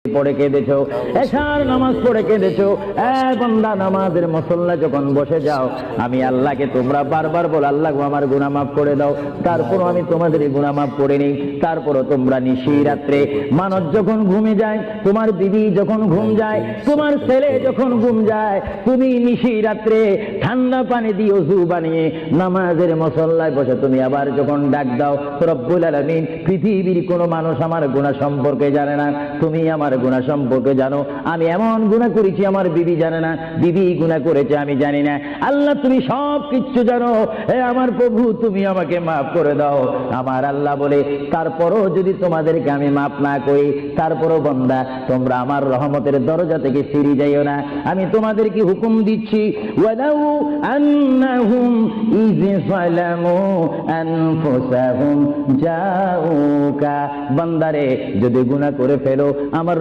পড়ে কেঁদেছো, এশার নামাজ পড়ে কেঁদেছো। বান্দা, নামাজের মুসল্লা যখন বসে যাও, আমি আল্লাহকে তোমরা বারবার বল, আল্লাহ আমার গুনাহ মাফ করে দাও। তারপরও আমি তোমাদের গুনাহ মাফ করে নিই। তারপরও তোমরা নিশি রাত্রে, মানুষ যখন ঘুমে যায়, তোমার বিবি যখন ঘুম যায়, তোমার ছেলে যখন ঘুম যায়, তুমি নিশি রাত্রে ঠান্ডা পানি দিয়ে ওযু বানিয়ে নামাজের মুসল্লায় বসে তুমি আবার যখন ডাক দাও, রব্বুল আলামিন, পৃথিবীর কোনো মানুষ আমার গুনাহ সম্পর্কে জানে না, তুমি আমার গুনাহ সম্পর্কে জানো। আমি এমন গুনাহ করেছি আমার বিবি জানে না, বিবি গুনাহ করেছে আমি জানি না। আল্লাহ, তুমি সব কিছু জানো। হে আমার প্রভু, তুমি আমাকে মাফ করে দাও। আমার আল্লাহ বলে, তারপরও যদি তোমাদেরকে আমি মাফ না করি, তারপরও বান্দা তোমরা আমার রহমতের দরজা থেকে ফিরে যাইও না। আমি তোমাদেরকে হুকুম দিচ্ছি, ওয়ালাউ আন্নাহুম ইয যালামু আনফুসাহুম জাউকা, বান্দারে যদি গুনাহ করে ফেলো, আমার